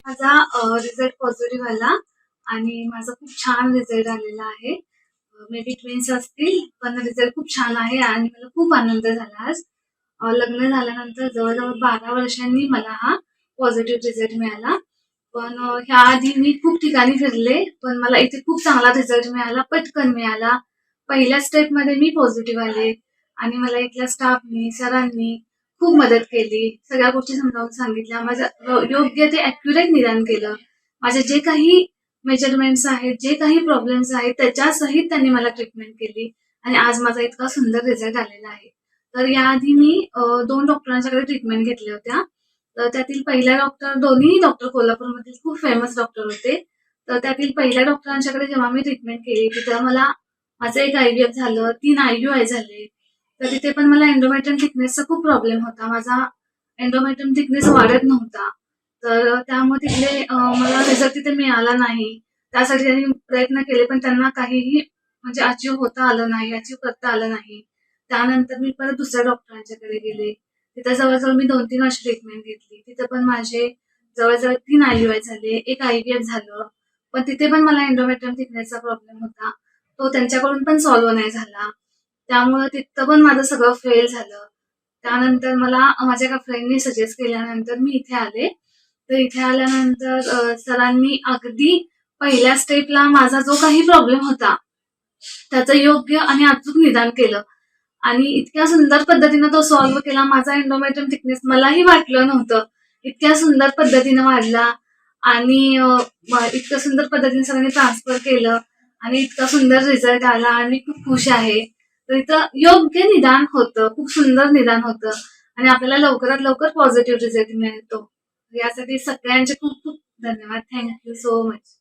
माझा result positive आला आणि माझा खूप छान रिझल्ट आलेला आहे. मे बी ट्विन्स असतील, पण रिझल्ट खूप छान आहे आणि मला खूप आनंद झाला आज. लग्न झाल्यानंतर जवळ-जवळ 12 वर्षांनी मला हा पॉझिटिव्ह रिझल्ट मिळाला. पण ह्याआधी मी खूप ठिकाणी फिरले, पण मला इथे खूप चांगला रिझल्ट मिळाला, पटकन मिळाला. पहिल्या स्टेपमध्ये मी पॉझिटिव्ह आले आणि मला इथल्या स्टाफनी, सरांनी खूप मदत केली. सगळ्या गोष्टी समजावून सांगितल्या. माझं योग्य ते ॲक्युरेट निदान केलं. माझे जे काही मेजरमेंट्स आहेत, जे काही प्रॉब्लेम्स आहेत, त्याच्यासहित त्यांनी मला ट्रीटमेंट केली आणि आज माझा इतका सुंदर रिझल्ट आलेला आहे. तर याआधी मी 2 डॉक्टरांच्याकडे ट्रीटमेंट घेतल्या होत्या. तर त्यातील पहिल्या डॉक्टर दोन्ही डॉक्टर कोल्हापूरमधील खूप फेमस डॉक्टर होते. तर त्यातील पहिल्या डॉक्टरांच्याकडे जेव्हा मी ट्रीटमेंट केली, तिथं मला माझं एक IVF झालं, 3 IUI झाले. तर तिथे पण मला एंडोमेट्रियम थिकनेसचा खूप प्रॉब्लेम होता. माझा एंडोमेट्रियम थिकनेस वाढत नव्हता. तर त्यामुळे तिथले मला रिझल्ट तिथे मिळाला नाही. त्यासाठी त्यांनी प्रयत्न केले, पण त्यांना काहीही म्हणजे अचीव्ह होता आलं नाही, अचीव्ह करता आलं नाही. त्यानंतर मी परत दुसऱ्या डॉक्टरांच्याकडे गेले. तिथं जवळ-जवळ मी 2-3 वर्ष ट्रीटमेंट घेतली. तिथं पण माझे जवळ-जवळ 3 IUI झाले, एक IVF झालं. पण तिथे पण मला एंडोमेट्रियम थिकनेसचा प्रॉब्लेम होता. तो त्यांच्याकडून पण सॉल्व्ह नाही झाला. त्यामुळं तिथं पण माझं सगळं फेल झालं. त्यानंतर मला माझ्या एका फ्रेंडनी सजेस्ट केल्यानंतर मी इथे आले. तर इथे आल्यानंतर सरांनी अगदी पहिल्या स्टेपला माझा जो काही प्रॉब्लेम होता, त्याचं योग्य आणि अचूक निदान केलं आणि इतक्या सुंदर पद्धतीनं तो सॉल्व्ह केला. माझा एंडोमेट्रियम थिकनेस मलाही वाटलं नव्हतं. इतक्या सुंदर पद्धतीनं वाढला आणि इतक्या सुंदर पद्धतीने सगळ्यांनी ट्रान्सफर केलं आणि इतका सुंदर रिझल्ट आला आणि मी खूप खुश आहे. तर इथं योग्य निदान होतं, खूप सुंदर निदान होतं आणि आपल्याला लवकरात लवकर पॉझिटिव्ह रिझल्ट मिळतो. यासाठी सगळ्यांचे खूप खूप धन्यवाद. Thank you so much.